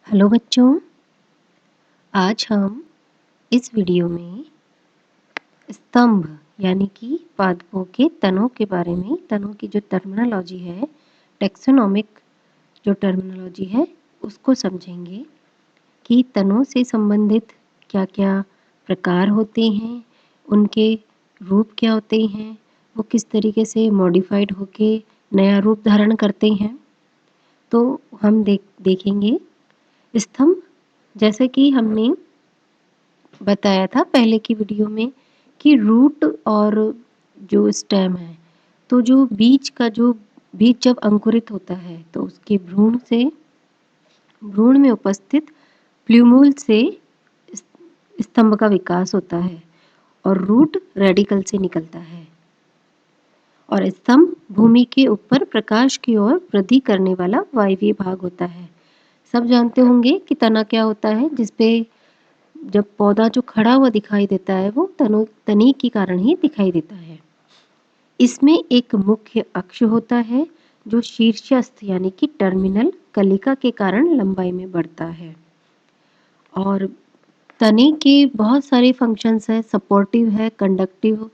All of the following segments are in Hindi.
हेलो बच्चों, आज हम इस वीडियो में स्तंभ यानी कि पादपों के तनों के बारे में तनों की जो टर्मिनोलॉजी है, टैक्सोनॉमिक जो टर्मिनोलॉजी है उसको समझेंगे कि तनों से संबंधित क्या-क्या प्रकार होते हैं, उनके रूप क्या होते हैं, वो किस तरीके से मॉडिफाइड होके नया रूप धारण करते हैं। तो हम देखेंगे स्तंभ, जैसे कि हमने बताया था पहले की वीडियो में कि रूट और जो स्टेम है, तो जो बीज जब अंकुरित होता है तो उसके भ्रूण में उपस्थित प्ल्यूमूल से स्तंभ का विकास होता है और रूट रेडिकल से निकलता है और स्तंभ भूमि के ऊपर प्रकाश की ओर वृद्धि करने वाला वायवीय भाग होता है। सब जानते होंगे कि तना क्या होता है, जिसपे जब पौधा जो खड़ा हुआ दिखाई देता है वो तनी के कारण ही दिखाई देता है। इसमें एक मुख्य अक्ष होता है जो शीर्षस्थ यानी कि टर्मिनल कलिका के कारण लंबाई में बढ़ता है। और तने के बहुत सारे फंक्शंस हैं, सपोर्टिव है, कंडक्टिव,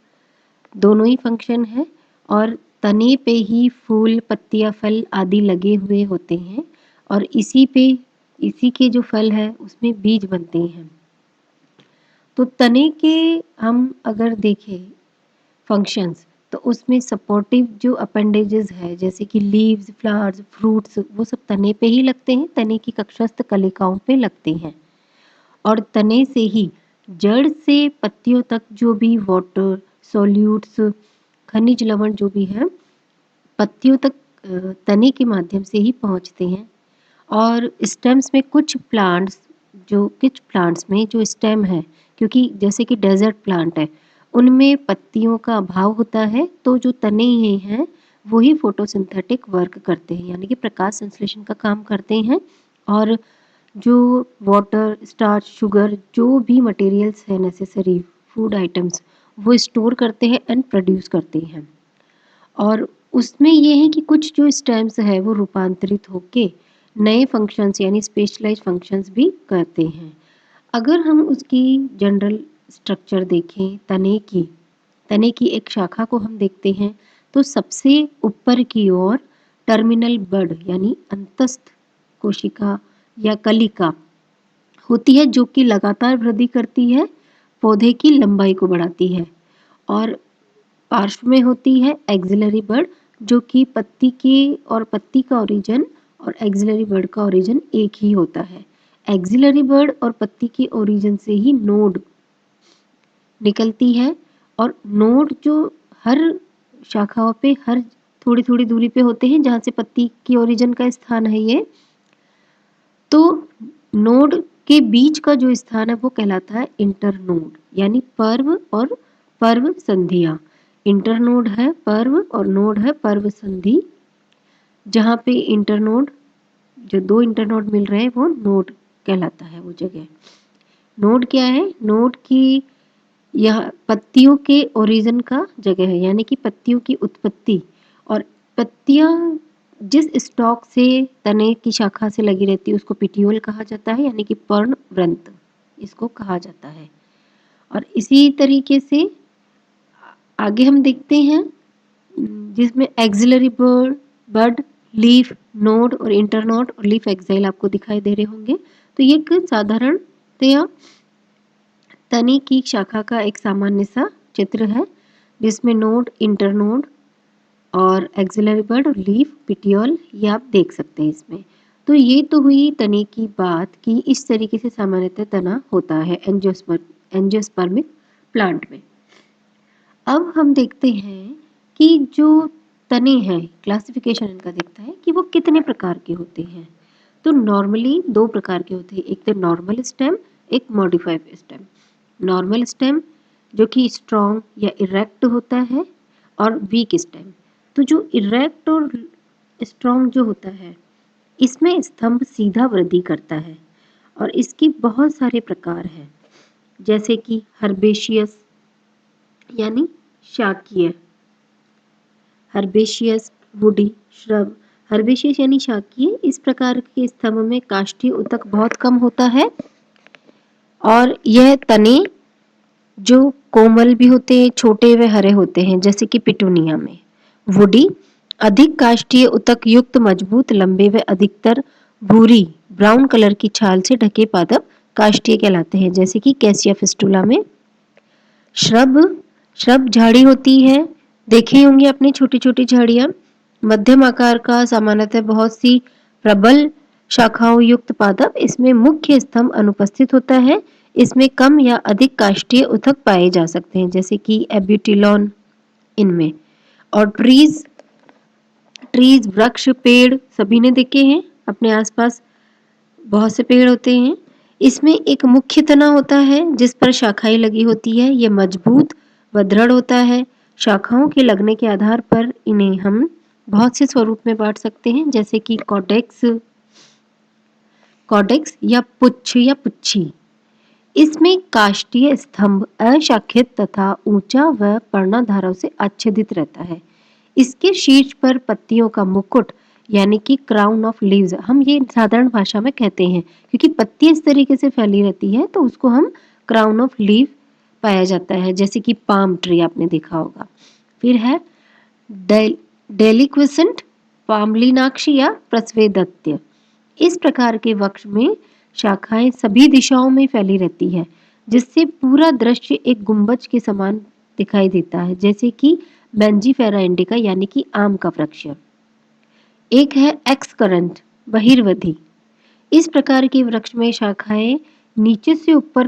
दोनों ही फंक्शन है। और तने पे ही फूल, पत्तियां, फल आदि लगे हुए होते हैं और इसी के जो फल है उसमें बीज बनते हैं। तो तने के हम अगर देखें फंक्शंस, तो उसमें सपोर्टिव जो अपेंडेजेस है जैसे कि लीव्स, फ्लावर्स, फ्रूट्स, वो सब तने पे ही लगते हैं, तने की कक्षस्थ कलिकाओं पे लगते हैं। और तने से ही जड़ से पत्तियों तक जो भी वाटर सॉल्यूट्स, खनिज लवण जो भी है पत्तियों तक तने के माध्यम से ही पहुंचते हैं। और स्टेम्स में कुछ प्लांट्स में जो स्टेम है, क्योंकि जैसे कि डेजर्ट प्लांट है उनमें पत्तियों का अभाव होता है, तो जो तने ही हैं वही फोटोसिंथेटिक वर्क करते हैं यानी कि प्रकाश संश्लेषण का काम करते हैं और जो वाटर, स्टार्च, शुगर, जो भी मटेरियल्स है नेसेसरी फूड आइटम्स, वो स्टोर करते हैं एंड प्रोड्यूस करते हैं। और उसमें ये है कि कुछ जो स्टेम्स है वो रूपांतरित होके नए फंक्शंस यानी स्पेशलाइज्ड फंक्शंस भी करते हैं। अगर हम उसकी जनरल स्ट्रक्चर देखें तने की एक शाखा को हम देखते हैं, तो सबसे ऊपर की ओर टर्मिनल बड यानी अंतस्थ कोशिका या कलिका होती है, जो कि लगातार वृद्धि करती है, पौधे की लंबाई को बढ़ाती है। और पार्श्व में होती है एक्सिलरी बड, जो कि पत्ती का ओरिजिन और एक्सिलरी बड का ओरिजिन एक ही होता है। एक्सिलरी बड और पत्ती की ओरिजिन से ही नोड निकलती है और नोड जो हर शाखाओं पे हर थोड़ी थोड़ी दूरी पे होते हैं, जहाँ से पत्ती की ओरिजिन का स्थान है ये। तो नोड के बीच का जो स्थान है वो कहलाता है इंटरनोड यानी पर्व और पर्व संधियां। इंटरनोड है पर्व और नोड है पर्व संधि। जहाँ पे इंटरनोड, जो दो इंटरनोड मिल रहे हैं वो नोड कहलाता है वो जगह। नोड क्या है? नोड की यह पत्तियों के ओरिजिन का जगह है यानी कि पत्तियों की उत्पत्ति। और पत्तियां जिस स्टॉक से तने की शाखा से लगी रहती है उसको पिटियोल कहा जाता है यानी कि पर्णवृंत इसको कहा जाता है। और इसी तरीके से आगे हम देखते हैं जिसमें एक्सिलरी बड, लीफ, नोड और इंटरनोड और लीफ एक्साइल आपको दिखाई दे रहे होंगे। तो ये एक साधारणतया तने की शाखा का एक सामान्य सा चित्र है, जिसमें नोड, इंटरनोड और एक्सिलरी बड और लीफ, पिटियोल, ये आप देख सकते हैं इसमें। तो ये तो हुई तने की बात कि इस तरीके से सामान्यतः तना होता है एंजियोस्पर्मिक प्लांट में। अब हम देखते हैं कि जो तने हैं, क्लासिफिकेशन इनका देखता है कि वो कितने प्रकार के होते हैं। तो नॉर्मली दो प्रकार के होते हैं, एक तो नॉर्मल स्टेम, एक मॉडिफाइड स्टेम। नॉर्मल स्टेम जो कि स्ट्रॉन्ग या इरेक्ट होता है, और वीक स्टेम। तो जो इरेक्ट और स्ट्रॉन्ग जो होता है, इसमें स्तंभ सीधा वृद्धि करता है और इसकी बहुत सारे प्रकार हैं, जैसे कि हर्बेशियस यानी शाकीय, हर्बेशियस वुडी श्रब, हर्बेशियस यानी शाकीय, इस प्रकार के स्तंभ में काष्ठीय ऊतक बहुत कम होता है और यह तने जो कोमल भी होते हैं, छोटे व हरे होते हैं, जैसे कि पिटूनिया में। वुडी, अधिक काष्ठीय ऊतक युक्त मजबूत लंबे व अधिकतर भूरी ब्राउन कलर की छाल से ढके पादप काष्ठीय कहलाते हैं, जैसे कि कैसिया फिस्टुला में। श्रब, श्रब झाड़ी होती है, देखी होंगी आपने छोटी छोटी झाड़ियां, मध्यम आकार का, सामान्यतः बहुत सी प्रबल शाखाओं युक्त पादप। इसमें मुख्य स्तंभ अनुपस्थित होता है। इसमें कम या अधिक काष्ठीय ऊतक पाए जा सकते हैं, जैसे कि एब्यूटिलॉन इनमें। और ट्रीज, ट्रीज वृक्ष, पेड़ सभी ने देखे हैं, अपने आसपास बहुत से पेड़ होते हैं। इसमें एक मुख्य तना होता है जिस पर शाखाएं लगी होती है। यह मजबूत व दृढ़ होता है। शाखाओं के लगने के आधार पर इन्हें हम बहुत से स्वरूप में बांट सकते हैं, जैसे कि कॉडेक्स, कॉडेक्स या पुच्छ या पुच्छी। इसमें काष्ठीय स्तंभ अशाखित तथा ऊंचा व पर्णधारों से आच्छादित रहता है। इसके शीर्ष पर पत्तियों का मुकुट यानी कि क्राउन ऑफ लीव्स, हम ये साधारण भाषा में कहते हैं, क्योंकि पत्ती इस तरीके से फैली रहती है तो उसको हम क्राउन ऑफ लीव पाया जाता है, जैसे कि पाम ट्री आपने देखा होगा। फिर है डेलिक्विसेंट पामलिनाक्ष या प्रस्वेदत्य। इस प्रकार के वृक्ष में शाखाएं सभी दिशाओं में फैली रहती है, जिससे पूरा दृश्य एक गुंबज के समान दिखाई देता है, जैसे कि बेंजीफेरा इंडिका यानी कि आम का वृक्ष। एक है एक्स करंट, बहिर्वधि। इस प्रकार के वृक्ष में शाखाएं नीचे से ऊपर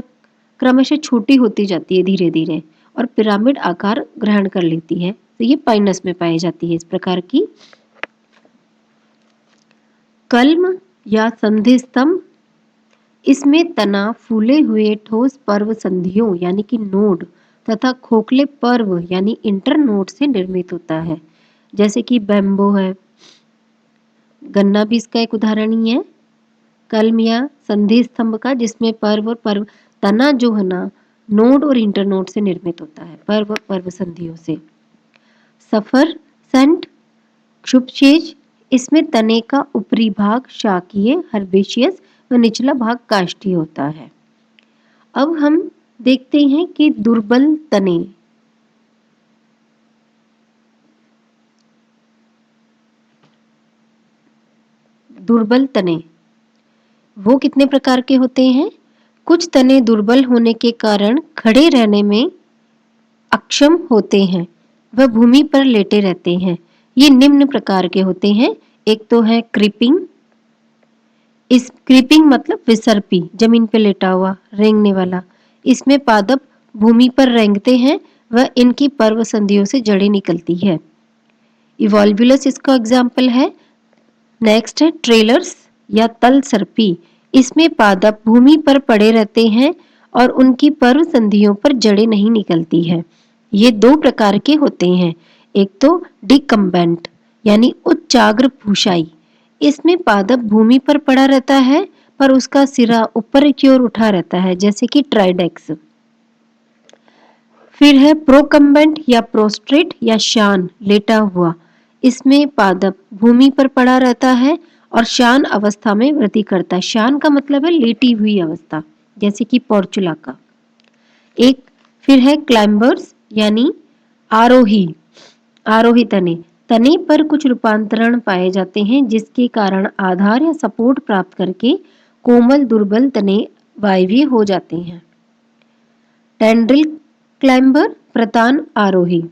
क्रमशः छोटी होती जाती है धीरे धीरे और पिरामिड आकार ग्रहण कर लेती है। तो ये पाइनस में पाई जाती है इस प्रकार की। कल्म या संधि स्तंभ, इसमें तना फूले हुए ठोस पर्व संधियों यानी कि नोड तथा खोखले पर्व यानी इंटरनोड से निर्मित होता है, जैसे कि बैम्बो है, गन्ना भी इसका एक उदाहरण ही है। कल्म या संधि स्तंभ का, जिसमें पर्व और पर्व तना जो है ना नोड और इंटरनोड से निर्मित होता है, पर्व और पर्व संधियों से। सफर सेंट क्षुपशेष, इसमें तने का ऊपरी भाग शाकीय हर्बेशियस व निचला भाग काष्ठीय होता है। अब हम देखते हैं कि दुर्बल तने। दुर्बल तने वो कितने प्रकार के होते हैं? कुछ तने दुर्बल होने के कारण खड़े रहने में अक्षम होते हैं, वह भूमि पर लेटे रहते हैं। ये निम्न प्रकार के होते हैं। एक तो है क्रीपिंग, इस क्रीपिंग मतलब विसर्पी, जमीन पे लेटा हुआ, रेंगने वाला। इसमें पादप भूमि पर रेंगते हैं व इनकी पर्व संधियों से जड़ें निकलती है। इवॉल्वुलस इसका एग्जाम्पल है। नेक्स्ट है ट्रेलर्स या तल सर्पी, इसमें पादप भूमि पर पड़े रहते हैं और उनकी पर्व संधियों पर जड़ें नहीं निकलती है। ये दो प्रकार के होते हैं। एक तो डिकम्बेंट यानी उच्चाग्र भूशाई, इसमें पादप भूमि पर पड़ा रहता है पर उसका सिरा ऊपर की ओर उठा रहता है, जैसे कि ट्राइडेक्स। फिर है प्रोकम्बेंट या प्रोस्ट्रेट या शान, लेटा हुआ, इसमें पादप भूमि पर पड़ा रहता है और शान अवस्था में वृद्धि करता है। शान का मतलब है लेटी हुई अवस्था, जैसे कि पोर्चुला का। एक फिर है क्लाइंबर्स यानी आरोही, आरोही तने। तने पर कुछ रूपांतरण पाए जाते हैं जिसके कारण आधार या सपोर्ट प्राप्त करके कोमल दुर्बल तने वायवीय हो जाते हैं। टेंड्रिल क्लाइंबर, प्रतान आरोही,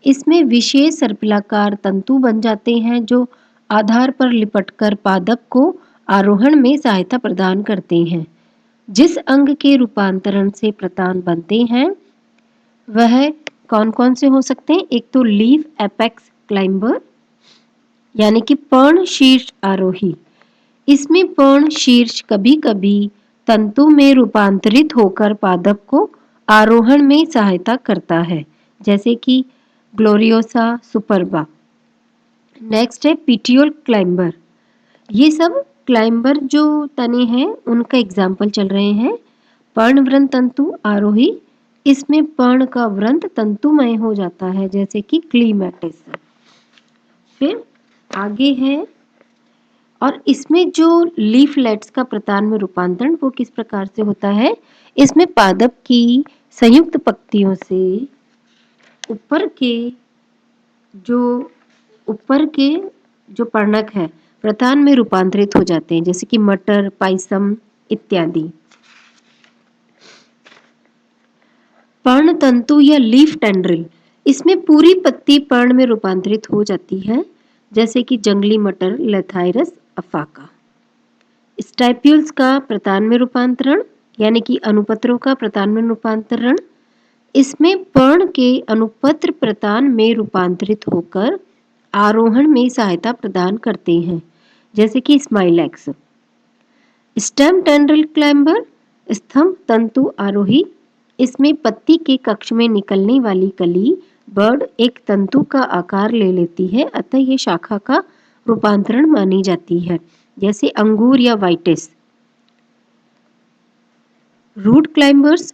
इसमें विशेष सर्पिलाकार तंतु बन जाते हैं जो आधार पर लिपटकर पादप को आरोहण में सहायता प्रदान करते हैं। जिस अंग के रूपांतरण से प्रतान बनते हैं वह कौन कौन से हो सकते हैं? एक तो लीफ एपेक्स क्लाइंबर यानी कि पर्ण शीर्ष आरोही, इसमें पर्ण शीर्ष कभी कभी तंतु में रूपांतरित होकर पादप को आरोहण में सहायता करता है, जैसे कि ग्लोरियोसा सुपरबा। नेक्स्ट है पीटियोल क्लाइंबर, ये सब क्लाइंबर जो तने हैं उनका एग्जाम्पल चल रहे हैं। पर्णवृंत तंतु आरोही, इसमें पर्ण का वृंत तंतुमय हो जाता है, जैसे कि क्लीमैटिस। फिर आगे है और इसमें जो लीफलेट्स का प्रतान में रूपांतरण वो किस प्रकार से होता है? इसमें पादप की संयुक्त पंक्तियों से ऊपर के जो ऊपर के जो पर्णक है प्रतान में रूपांतरित हो जाते हैं, जैसे कि मटर, पाइसम इत्यादि। पर्णतंतु या लीफ टेंड्रिल, इसमें पूरी पत्ती पर्ण में रूपांतरित हो जाती है, जैसे कि जंगली मटर, लेथाइरस अफाका। स्टाइप्यूल्स का प्रतान में रूपांतरण यानी कि अनुपत्रों का प्रतान में रूपांतरण, इसमें पर्ण के अनुपत्र प्रतान में रूपांतरित होकर आरोहण में सहायता प्रदान करते हैं, जैसे कि स्माइलैक्स। स्टेम टेंड्रिल क्लाइंबर, स्तंभ तंतु आरोही, इसमें पत्ती के कक्ष में निकलने वाली कली बर्ड एक तंतु का आकार ले लेती है, अतः ये शाखा का रूपांतरण मानी जाती है, जैसे अंगूर या वाइटिस। रूट क्लाइंबर्स,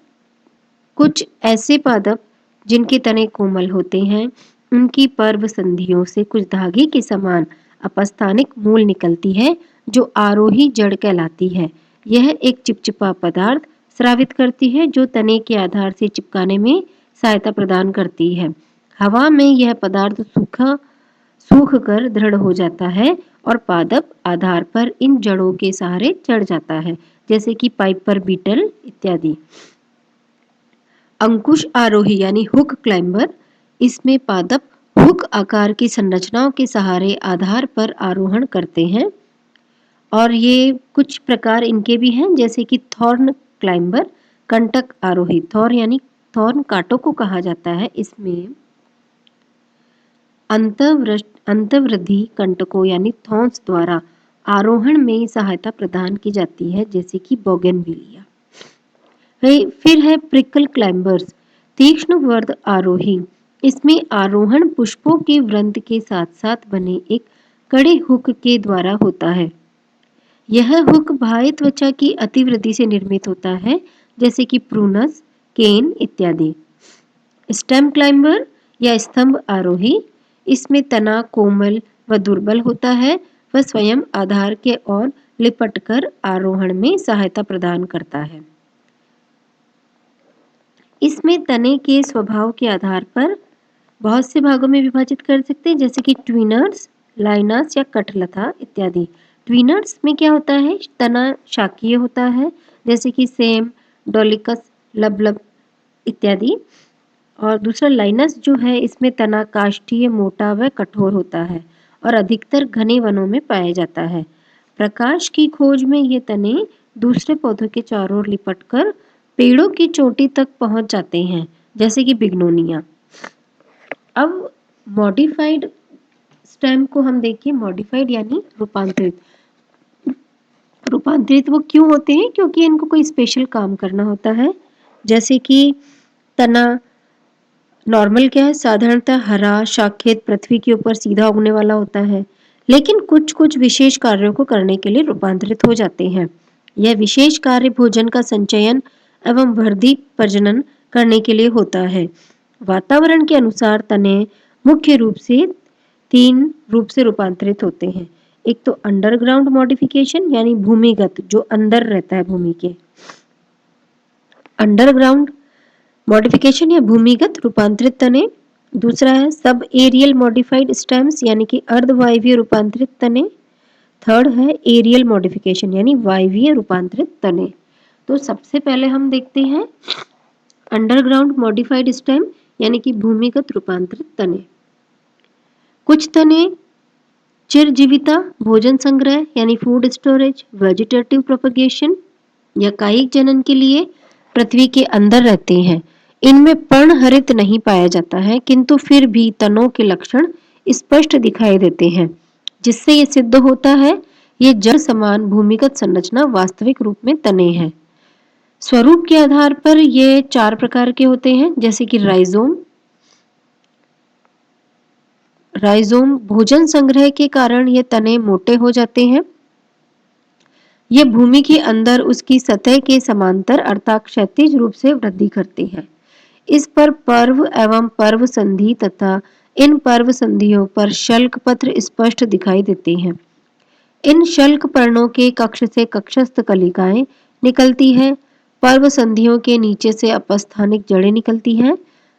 कुछ ऐसे पादप जिनके तने कोमल होते हैं, उनकी पर्व संधियों से कुछ धागे के समान अपस्थानिक मूल निकलती है जो आरोही जड़ कहलाती है। यह एक चिपचिपा पदार्थ स्रावित करती है जो तने के आधार से चिपकाने में सहायता प्रदान करती है। हवा में यह पदार्थ सूख कर दृढ़ हो जाता है और पादप आधार पर इन जड़ों के सहारे चढ़ जाता है, जैसे कि पाइपर बीटल इत्यादि। अंकुश आरोही यानी हुक क्लाइंबर, इसमें पादप हुक आकार की संरचनाओं के सहारे आधार पर आरोहण करते हैं और ये कुछ प्रकार इनके भी हैं, जैसे कि थॉर्न क्लाइंबर, कंटक आरोही, थॉर यानी थॉर्न कांटों को कहा जाता है। इसमें अंतर्वृद्धि कंटकों यानी थॉर्न्स द्वारा आरोहण में सहायता प्रदान की जाती है, जैसे कि बोगेनविलिया। फिर है प्रिकल क्लाइंबर्स, तीक्ष्ण वर्ध आरोही, इसमें आरोहण पुष्पों के वृंत के साथ साथ बने एक कड़े हुक के द्वारा होता है। यह हुक बाह्य त्वचा की अतिवृद्धि से निर्मित होता है, जैसे कि प्रूनस, केन इत्यादि। स्टेम क्लाइंबर या स्तंभ आरोही, इसमें तना कोमल व दुर्बल होता है, वह स्वयं आधार के ओर लिपटकर आरोहण में सहायता प्रदान करता है। इसमें तने के स्वभाव के आधार पर बहुत से भागों में विभाजित कर सकते हैं, जैसे कि ट्विनर्स, लाइनस या कठलता इत्यादि। ट्विनर्स में क्या होता है? तना शाकीय होता है, जैसे कि सेम, डोलिकस, लबलब इत्यादि। और दूसरा लाइनस जो है, इसमें तना काष्ठीय, मोटा व कठोर होता है और अधिकतर घने वनों में पाया जाता है। प्रकाश की खोज में ये तने दूसरे पौधों के चारों ओर लिपटकर पेड़ों की चोटी तक पहुंच जाते हैं, जैसे कि बिग्नोनिया। अब मॉडिफाइड स्टेम को हम देखिए, मॉडिफाइड यानी रूपांतरित। रूपांतरित वो क्यों होते हैं? क्योंकि इनको कोई स्पेशल काम करना होता है, जैसे कि तना नॉर्मल क्या है, साधारणतः हरा शाखेत पृथ्वी के ऊपर सीधा उगने वाला होता है, लेकिन कुछ कुछ विशेष कार्यों को करने के लिए रूपांतरित हो जाते हैं। यह विशेष कार्य भोजन का संचयन एवं वृद्धि प्रजनन करने के लिए होता है। वातावरण के अनुसार तने मुख्य रूप से 3 रूप से रूपांतरित होते हैं। एक तो अंडरग्राउंड मॉडिफिकेशन यानी भूमिगत, जो अंदर रहता है भूमि के, अंडरग्राउंड मॉडिफिकेशन या भूमिगत रूपांतरित तने। दूसरा है सब एरियल मॉडिफाइड स्टेम्स यानी कि अर्धवायवीय रूपांतरित तने। थर्ड है एरियल मॉडिफिकेशन यानी वायवीय रूपांतरित तने। तो सबसे पहले हम देखते हैं अंडरग्राउंड मॉडिफाइड स्टेम यानी कि भूमिगत रूपांतरित तने। कुछ तने चिरजीविता, भोजन संग्रह यानी फूड स्टोरेज, वेजिटेटिव प्रोपगेशन या कायिक जनन के लिए पृथ्वी के अंदर रहते हैं। इनमें पर्णहरित नहीं पाया जाता है, किंतु फिर भी तनों के लक्षण स्पष्ट दिखाई देते हैं, जिससे ये सिद्ध होता है ये जड़ समान भूमिगत संरचना वास्तविक रूप में तने हैं। स्वरूप के आधार पर ये 4 प्रकार के होते हैं, जैसे कि राइजोम। राइजोम भोजन संग्रह के कारण ये तने मोटे हो जाते हैं। ये भूमि के अंदर उसकी सतह के समांतर अर्थात क्षैतिज रूप से वृद्धि करते हैं। इस पर पर्व एवं पर्व संधि तथा इन पर्व संधियों पर शल्क पत्र स्पष्ट दिखाई देते हैं। इन शल्क पर्णों के कक्ष से कक्षस्थ कलिकाएं निकलती है। पर्व संधियों के नीचे से अपस्थानिक जड़ें निकलती हैं।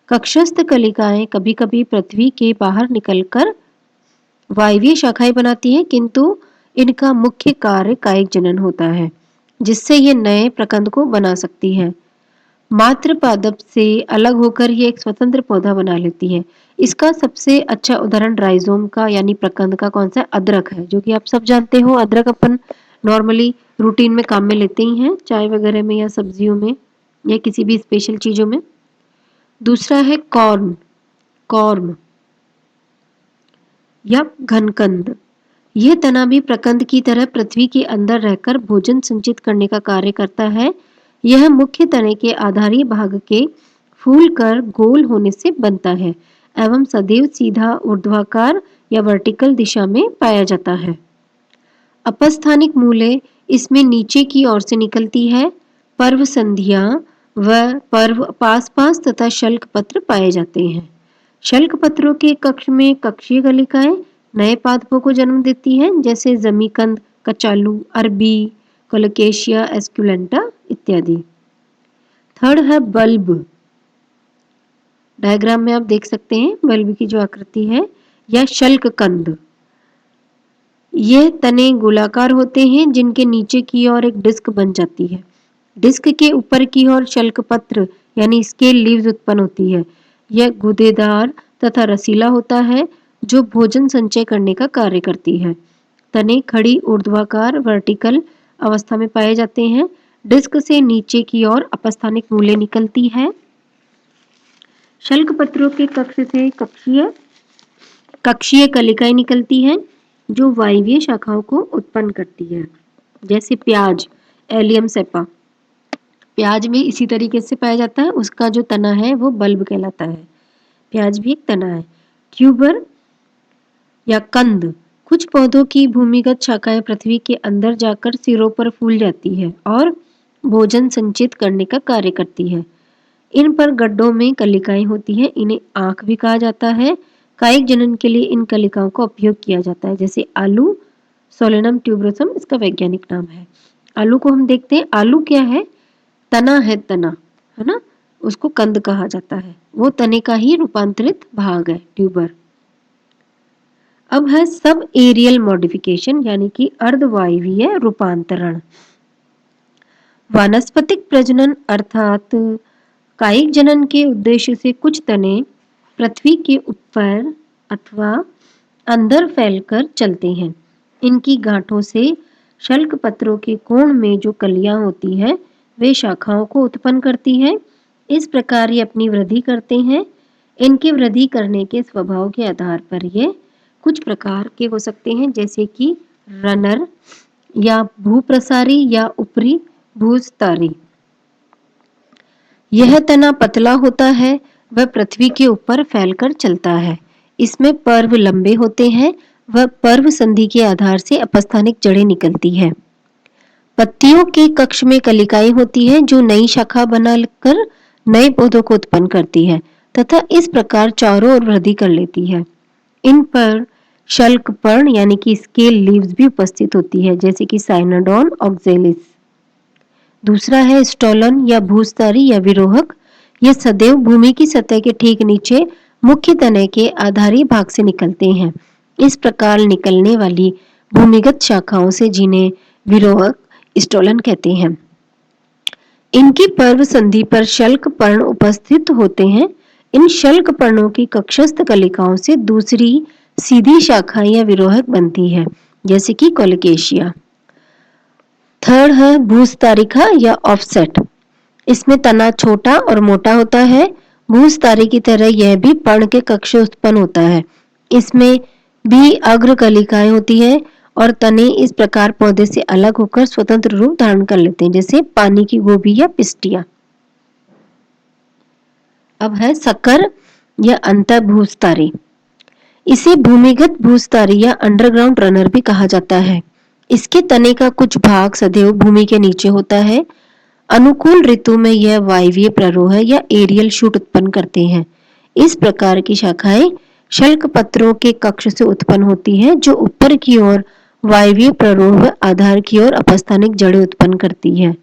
कक्षस्थ कलिकाएं कभी-कभी पृथ्वी के बाहर निकलकर वायवीय शाखाएं बनाती हैं, किंतु इनका मुख्य कार्य कायिक जनन होता है, जिससे ये नए प्रकंद को बना सकती है। मात्र पादप से अलग होकर ये एक स्वतंत्र पौधा बना लेती है। इसका सबसे अच्छा उदाहरण राइजोम का यानी प्रकंद का कौन सा है? अदरक है, जो कि आप सब जानते हो। अदरक अपन नॉर्मली रूटीन में काम में लेते ही हैं, चाय वगैरह में या सब्जियों में या किसी भी स्पेशल चीजों में। दूसरा है कॉर्न, कॉर्न या घनकंद। यह तना भी प्रकंद की तरह पृथ्वी के अंदर रहकर भोजन संचित करने का कार्य करता है। यह मुख्य तने के आधारी भाग के फूलकर गोल होने से बनता है एवं सदैव सीधा ऊर्ध्वाकार या वर्टिकल दिशा में पाया जाता है। अपस्थानिक मूलें इसमें नीचे की ओर से निकलती है। पर्व संधियां व पर्व पास पास तथा शल्क पत्र पाए जाते हैं। शल्क पत्रों के कक्ष में कक्षीय कलिकाएं नए पादपों को जन्म देती हैं, जैसे जमीकंद, कचालू, अरबी, कोलोकेशिया एस्कुलेंटा इत्यादि। थर्ड है बल्ब। डायग्राम में आप देख सकते हैं बल्ब की जो आकृति है, या शल्क कंद। ये तने गोलाकार होते हैं, जिनके नीचे की ओर एक डिस्क बन जाती है। डिस्क के ऊपर की ओर शल्क पत्र यानी स्केल लीव्स उत्पन्न होती है। यह गूदेदार तथा रसीला होता है, जो भोजन संचय करने का कार्य करती है। तने खड़ी ऊर्ध्वाकार वर्टिकल अवस्था में पाए जाते हैं। डिस्क से नीचे की ओर अपस्थानिक मूलें निकलती है। शल्क पत्रों के कक्ष से कक्षीय कलिकाएं निकलती हैं, जो वायवीय शाखाओं को उत्पन्न करती है, जैसे प्याज, एलियम सेपा। प्याज में इसी तरीके से पाया जाता है, उसका जो तना है वो बल्ब कहलाता है। प्याज भी एक तना है। ट्यूबर या कंद। कुछ पौधों की भूमिगत शाखाएं पृथ्वी के अंदर जाकर सिरों पर फूल जाती है और भोजन संचित करने का कार्य करती है। इन पर गड्ढों में कलिकाएं होती हैं, इन्हें आंख भी कहा जाता है। कायिक जनन के लिए इन कलिकाओं का उपयोग किया जाता है, जैसे आलू, सोलेनम ट्यूबरोसम इसका वैज्ञानिक नाम है। आलू को हम देखते हैं, आलू क्या है? तना है, तना है ना, उसको कंद कहा जाता है। वो तने का ही रूपांतरित भाग है, ट्यूबर। अब है सब एरियल मॉडिफिकेशन यानी कि अर्धवायवीय रूपांतरण। वानस्पतिक प्रजनन अर्थात कायिक जनन के उद्देश्य से कुछ तने पृथ्वी के ऊपर अथवा अंदर फैलकर चलते हैं। इनकी गांठों से शल्क पत्रों के कोण में जो कलियां होती है वे शाखाओं को उत्पन्न करती हैं। इस प्रकार ये अपनी वृद्धि करते हैं। इनके वृद्धि करने के स्वभाव के आधार पर ये कुछ प्रकार के हो सकते हैं, जैसे कि रनर या भूप्रसारी या ऊपरी भूस्तारी। यह तना पतला होता है, वह पृथ्वी के ऊपर फैलकर चलता है। इसमें पर्व लंबे होते हैं, वह पर्व संधि के आधार से अपस्थानिक जड़ें निकलती है। पत्तियों के कक्ष में कलिकाएं होती हैं, जो नई शाखा बनाकर नए पौधों को उत्पन्न करती है तथा इस प्रकार चारों ओर वृद्धि कर लेती है। इन पर शल्क पर्ण यानी कि स्केल लीव्स भी उपस्थित होती है, जैसे कि साइनोडोन ऑक्जेलिस। दूसरा है स्टोलन या भूस्तारी या विरोहक। ये सदैव भूमि की सतह के ठीक नीचे मुख्य तने के आधारी भाग से निकलते हैं। इस प्रकार निकलने वाली भूमिगत शाखाओं से जिन्हें विरोहक स्टोलन कहते हैं। इनकी पर्व संधि पर शल्क पर्ण उपस्थित होते हैं। इन शल्क पर्णों की कक्षस्थ कलिकाओं से दूसरी सीधी शाखा या विरोहक बनती है, जैसे कि कोलोकेशिया। थर्ड है भूस्तारिका या ऑफसेट। इसमें तना छोटा और मोटा होता है। भूस्तारी की तरह यह भी पर्ण के कक्ष उत्पन्न होता है। इसमें भी अग्र कलिकाएं होती है और तने इस प्रकार पौधे से अलग होकर स्वतंत्र रूप धारण कर लेते हैं, जैसे पानी की गोभी या पिस्टिया। अब है सकर या अंतःभूस्तारी। इसे भूमिगत भूस्तारी या अंडरग्राउंड रनर भी कहा जाता है। इसके तने का कुछ भाग सदैव भूमि के नीचे होता है। अनुकूल ऋतु में यह वायवीय प्ररोह या एरियल शूट उत्पन्न करते हैं। इस प्रकार की शाखाएं शल्क पत्रों के कक्ष से उत्पन्न होती हैं, जो ऊपर की ओर वायवीय प्ररोह आधार की ओर अपस्थानिक जड़ें उत्पन्न करती है,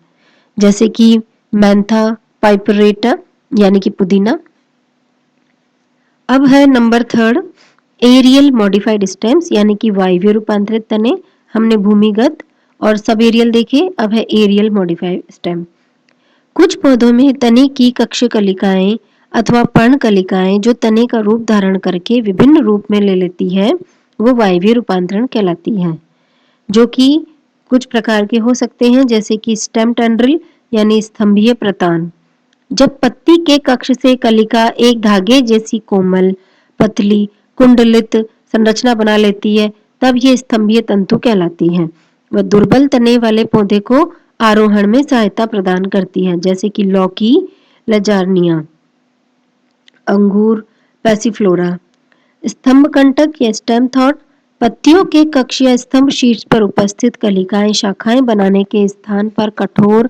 जैसे कि मैंथा पाइपरेटा यानी कि पुदीना। अब है number third, aerial modified stems यानी कि वायवीय रूपांतरित तने। हमने भूमिगत और सब एरियल देखे, अब है एरियल मॉडिफाइड स्टेम। कुछ पौधों में तने की कक्ष कलिकाएं अथवा पर्ण कलिकाएं जो तने का रूप धारण करके विभिन्न रूप में ले लेती है, वो वायवीय रूपांतरण कहलाती हैं, जो कि कुछ प्रकार के हो सकते हैं, जैसे कि स्टेम टेंड्रिल यानी स्तंभीय प्रतान। जब पत्ती के कक्ष से कलिका एक धागे जैसी कोमल, पतली, कुंडलित संरचना बना लेती है, तब ये स्तंभीय तंतु कहलाती हैं। वह दुर्बल तने वाले पौधे को आरोहण में सहायता प्रदान करती है, जैसे कि लौकी, लजार्निया, अंगूर, पैसिफ्लोरा। स्तंभ कंटक या स्टेम थॉर्न, पत्तियों के कक्ष या स्तंभ शीर्ष पर उपस्थित कलिकाएं शाखाएं बनाने के स्थान पर कठोर,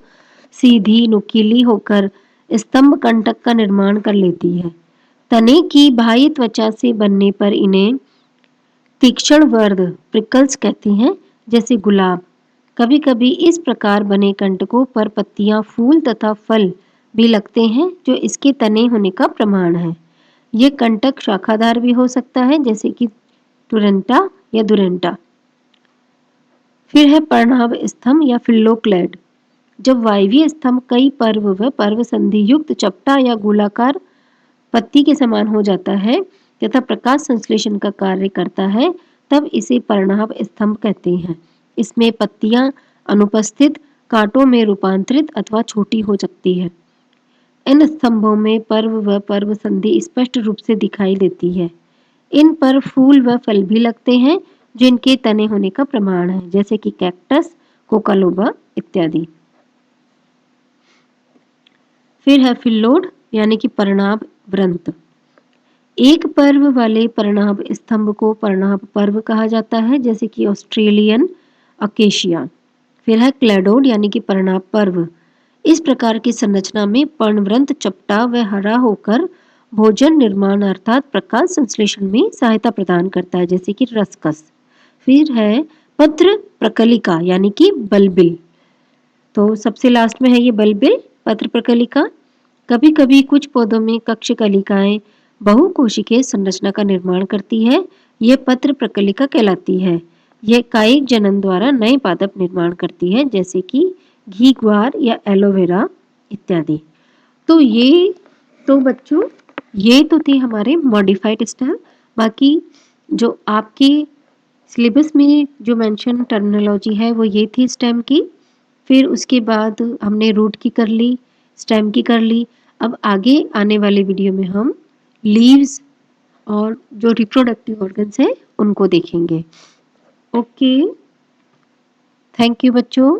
सीधी, नुकीली होकर स्तंभ कंटक का निर्माण कर लेती है। तने की बाह्य त्वचा से बनने पर इन्हें तीक्ष्ण वर्ग प्रिकल्स कहते हैं, जैसे गुलाब। कभी कभी इस प्रकार बने कंटकों पर पत्तियां, फूल तथा फल भी लगते हैं, जो इसके तने होने का प्रमाण है। ये कंटक शाखादार भी हो सकता है, जैसे कि टुरेंटा या दुरेंटा। फिर है पर्णाभ स्तंभ या फिल्लोक्लेड। जब वायवीय स्तंभ कई पर्व व पर्व संधि युक्त चपटा या गोलाकार पत्ती के समान हो जाता है तथा प्रकाश संश्लेषण का कार्य करता है, तब इसे पर्णाभ स्तंभ कहते हैं। इसमें पत्तियां अनुपस्थित, कांटों में रूपांतरित अथवा छोटी हो सकती है। इन स्तंभों में पर्व व पर्व संधि स्पष्ट रूप से दिखाई देती है। इन पर फूल व फल भी लगते हैं, जो इनके तने होने का प्रमाण है, जैसे कि कैक्टस, कोकालोबा इत्यादि। फिर है फिल्लोड यानी कि पर्णाभ वृंत। एक पर्व वाले पर्णाभ स्तंभ को पर्णाभ पर्व कहा जाता है, जैसे कि ऑस्ट्रेलियन अकेशिया। फिर है क्लेडोड यानी कि पर्णाभ पर्व। इस प्रकार की संरचना में पर्णवृंत चपटा व हरा होकर भोजन निर्माण अर्थात प्रकाश संश्लेषण में सहायता प्रदान करता है, जैसे कि रसकस। फिर है पत्र प्रकलिका यानी कि बल्बिल। तो सबसे लास्ट में है ये बल्बिल, पत्र प्रकलिका। कभी कभी कुछ पौधों में कक्ष कलिकाएं बहुकोशिकीय संरचना का निर्माण करती है, यह पत्र प्रकलिका कहलाती है। यह कायिक जनन द्वारा नए पादप निर्माण करती है, जैसे कि घी ग्वार या एलोवेरा इत्यादि। तो बच्चों ये तो थे हमारे मॉडिफाइड स्टेम। बाकी जो आपके सिलेबस में जो मेंशन टर्मिनोलॉजी है वो ये थी स्टेम की। फिर उसके बाद हमने रूट की कर ली, स्टेम की कर ली। अब आगे आने वाले वीडियो में हम लीव्स और जो रिप्रोडक्टिव ऑर्गन्स हैं उनको देखेंगे। ओके, थैंक यू बच्चों।